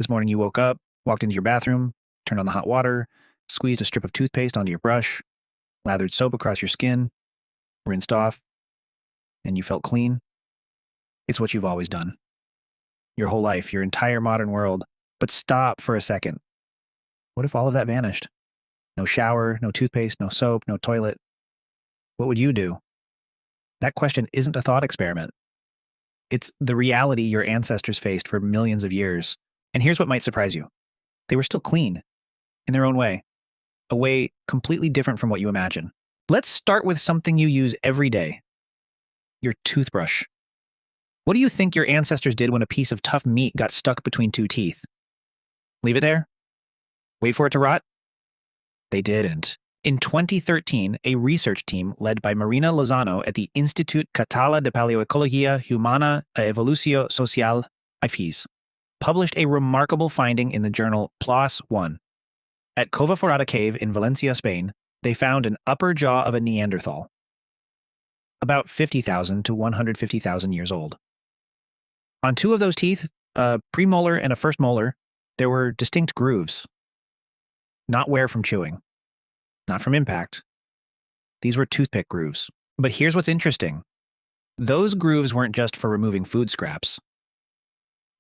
This morning you woke up, walked into your bathroom, turned on the hot water, squeezed a strip of toothpaste onto your brush, lathered soap across your skin, rinsed off, and you felt clean. It's what you've always done. Your whole life, your entire modern world. But stop for a second. What if all of that vanished? No shower, no toothpaste, no soap, no toilet. What would you do? That question isn't a thought experiment. It's the reality your ancestors faced for millions of years. And here's what might surprise you. They were still clean, in their own way. A way completely different from what you imagine. Let's start with something you use every day. Your toothbrush. What do you think your ancestors did when a piece of tough meat got stuck between two teeth? Leave it there? Wait for it to rot? They didn't. In 2013, a research team led by Marina Lozano at the Institut Català de Paleoecologia Humana e Evolució Social, IPHES, published a remarkable finding in the journal PLOS ONE. At Cova Foradà Cave in Valencia, Spain, they found an upper jaw of a Neanderthal, about 50,000 to 150,000 years old. On two of those teeth, a premolar and a first molar, there were distinct grooves. Not wear from chewing. Not from impact. These were toothpick grooves. But here's what's interesting. Those grooves weren't just for removing food scraps.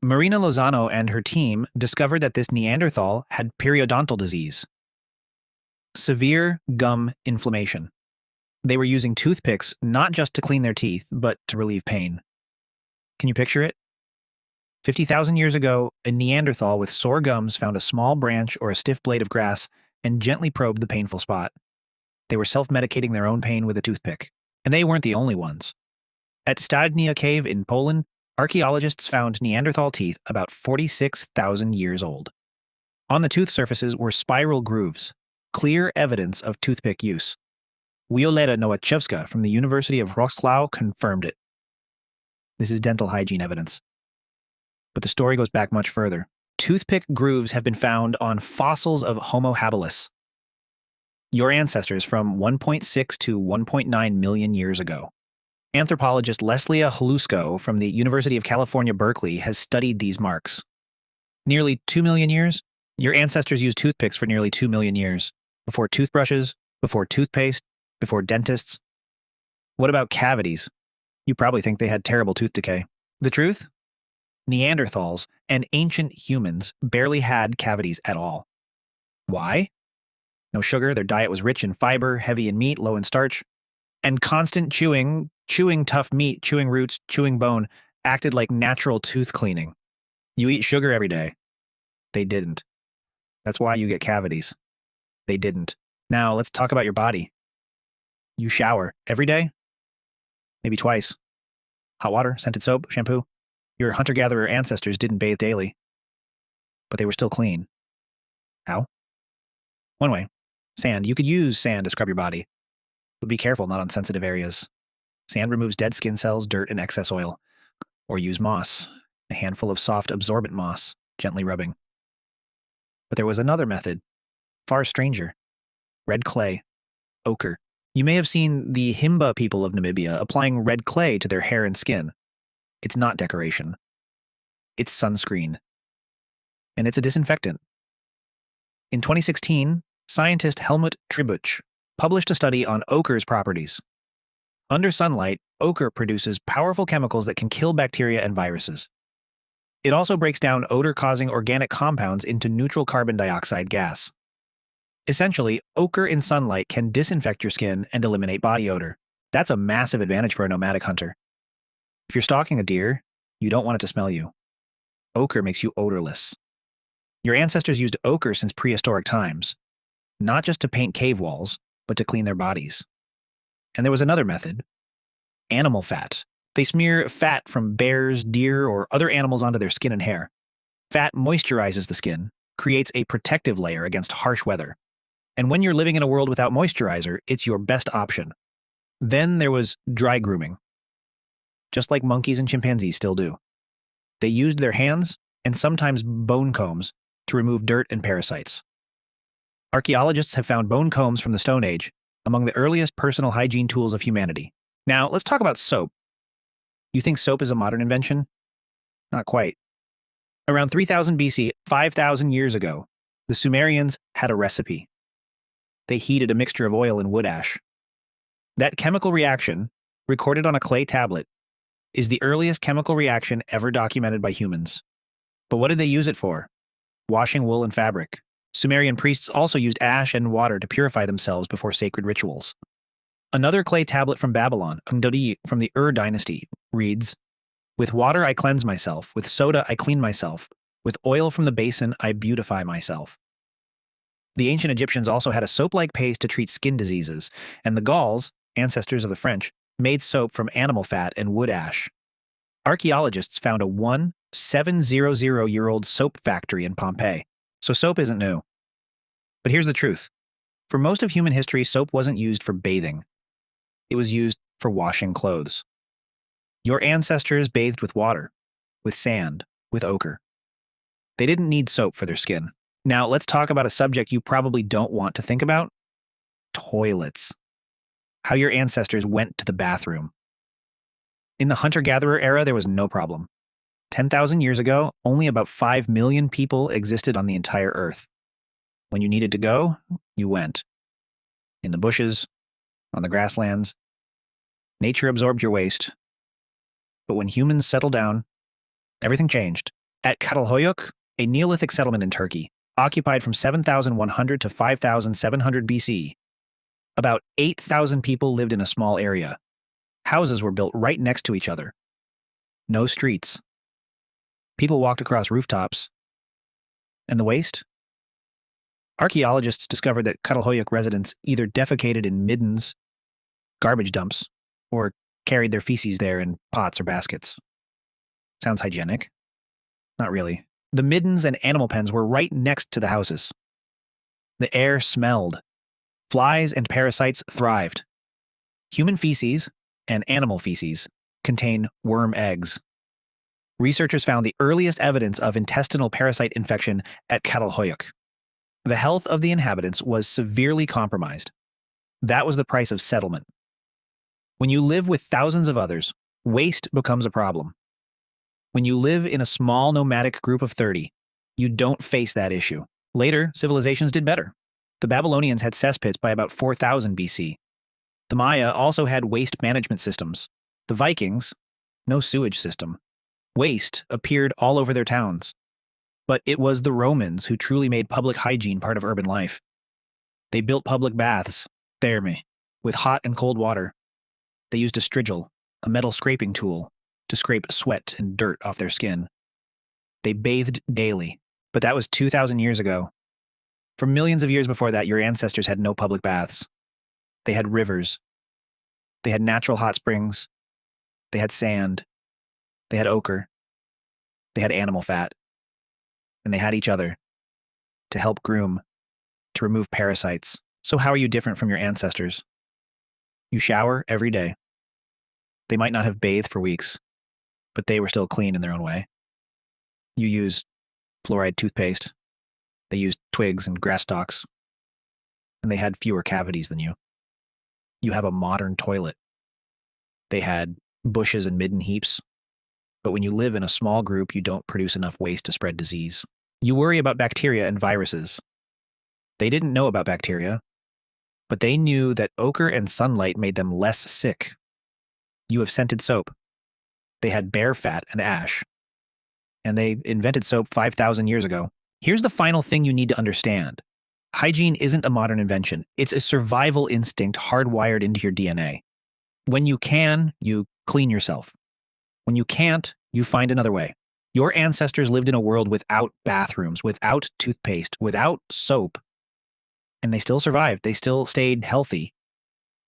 Marina Lozano and her team discovered that this Neanderthal had periodontal disease, severe gum inflammation. They were using toothpicks not just to clean their teeth, but to relieve pain. Can you picture it? 50,000 years ago, a Neanderthal with sore gums found a small branch or a stiff blade of grass and gently probed the painful spot. They were self-medicating their own pain with a toothpick. And they weren't the only ones. At Stajnia Cave in Poland, archaeologists found Neanderthal teeth about 46,000 years old. On the tooth surfaces were spiral grooves, clear evidence of toothpick use. Nowaczewska from the University of Wrocław confirmed it. This is dental hygiene evidence. But the story goes back much further. Toothpick grooves have been found on fossils of Homo habilis, your ancestors from 1.6 to 1.9 million years ago. Anthropologist Hlusko from the University of California, Berkeley has studied these marks. Nearly 2 million years? Your ancestors used toothpicks for nearly 2 million years. Before toothbrushes, before toothpaste, before dentists. What about cavities? You probably think they had terrible tooth decay. The truth? Neanderthals and ancient humans barely had cavities at all. Why? No sugar, their diet was rich in fiber, heavy in meat, low in starch. And constant chewing tough meat, chewing roots, chewing bone, acted like natural tooth cleaning. You eat sugar every day. They didn't. That's why you get cavities. They didn't. Now, let's talk about your body. You shower every day? Maybe twice. Hot water, scented soap, shampoo. Your hunter-gatherer ancestors didn't bathe daily. But they were still clean. How? One way. Sand. You could use sand to scrub your body. But be careful, not on sensitive areas. Sand removes dead skin cells, dirt, and excess oil. Or use moss, a handful of soft, absorbent moss, gently rubbing. But there was another method, far stranger. Red clay, ochre. You may have seen the Himba people of Namibia applying red clay to their hair and skin. It's not decoration. It's sunscreen. And it's a disinfectant. In 2016, scientist Helmut Tributsch published a study on ochre's properties. Under sunlight, ochre produces powerful chemicals that can kill bacteria and viruses. It also breaks down odor-causing organic compounds into neutral carbon dioxide gas. Essentially, ochre in sunlight can disinfect your skin and eliminate body odor. That's a massive advantage for a nomadic hunter. If you're stalking a deer, you don't want it to smell you. Ochre makes you odorless. Your ancestors used ochre since prehistoric times, not just to paint cave walls, but to clean their bodies. And there was another method, animal fat. They smear fat from bears, deer, or other animals onto their skin and hair. Fat moisturizes the skin, creates a protective layer against harsh weather. And when you're living in a world without moisturizer, it's your best option. Then there was dry grooming, just like monkeys and chimpanzees still do. They used their hands, and sometimes bone combs, to remove dirt and parasites. Archaeologists have found bone combs from the Stone Age, among the earliest personal hygiene tools of humanity. Now, let's talk about soap. You think soap is a modern invention? Not quite. Around 3000 BC, 5,000 years ago, the Sumerians had a recipe. They heated a mixture of oil and wood ash. That chemical reaction, recorded on a clay tablet, is the earliest chemical reaction ever documented by humans. But what did they use it for? Washing wool and fabric. Sumerian priests also used ash and water to purify themselves before sacred rituals. Another clay tablet from Babylon, Ngdodi from the Dynasty, reads, "With water I cleanse myself, with soda I clean myself, with oil from the basin I beautify myself." The ancient Egyptians also had a soap-like paste to treat skin diseases, and the Gauls, ancestors of the French, made soap from animal fat and wood ash. Archaeologists found a 1700-year-old soap factory in Pompeii, so soap isn't new. But here's the truth. For most of human history, soap wasn't used for bathing. It was used for washing clothes. Your ancestors bathed with water, with sand, with ochre. They didn't need soap for their skin. Now, let's talk about a subject you probably don't want to think about: toilets. How your ancestors went to the bathroom. In the hunter-gatherer era, there was no problem. 10,000 years ago, only about 5 million people existed on the entire Earth. When you needed to go, you went. In the bushes, on the grasslands. Nature absorbed your waste. But when humans settled down, everything changed. At Çatalhöyük, a Neolithic settlement in Turkey, occupied from 7,100 to 5,700 BC, about 8,000 people lived in a small area. Houses were built right next to each other. No streets. People walked across rooftops. And the waste? Archaeologists discovered that Çatalhöyük residents either defecated in middens, garbage dumps, or carried their feces there in pots or baskets. Sounds hygienic. Not really. The middens and animal pens were right next to the houses. The air smelled. Flies and parasites thrived. Human feces and animal feces contain worm eggs. Researchers found the earliest evidence of intestinal parasite infection at Çatalhöyük. The health of the inhabitants was severely compromised. That was the price of settlement. When you live with thousands of others, waste becomes a problem. When you live in a small nomadic group of 30, you don't face that issue. Later, civilizations did better. The Babylonians had cesspits by about 4000 BC. The Maya also had waste management systems. The Vikings, no sewage system. Waste appeared all over their towns. But it was the Romans who truly made public hygiene part of urban life. They built public baths, thermae, with hot and cold water. They used a strigil, a metal scraping tool, to scrape sweat and dirt off their skin. They bathed daily, but that was 2,000 years ago. For millions of years before that, your ancestors had no public baths. They had rivers. They had natural hot springs. They had sand. They had ochre. They had animal fat. And they had each other to help groom, to remove parasites. So how are you different from your ancestors? You shower every day. They might not have bathed for weeks, but they were still clean in their own way. You use fluoride toothpaste. They used twigs and grass-stalks. And they had fewer cavities than you. You have a modern toilet. They had bushes and midden heaps. But when you live in a small group, you don't produce enough waste to spread disease. You worry about bacteria and viruses. They didn't know about bacteria, but they knew that ochre and sunlight made them less sick. You have scented soap. They had bear fat and ash. And they invented soap 5,000 years ago. Here's the final thing you need to understand. Hygiene isn't a modern invention. It's a survival instinct hardwired into your DNA. When you can, you clean yourself. When you can't, you find another way. Your ancestors lived in a world without bathrooms, without toothpaste, without soap. And they still survived. They still stayed healthy.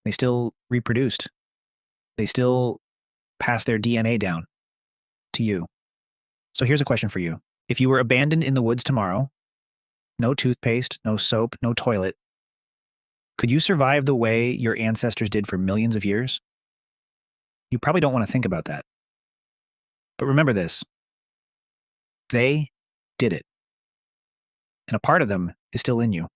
They still reproduced. They still passed their DNA down to you. So here's a question for you. If you were abandoned in the woods tomorrow, no toothpaste, no soap, no toilet, could you survive the way your ancestors did for millions of years? You probably don't want to think about that. But remember this. They did it. And a part of them is still in you.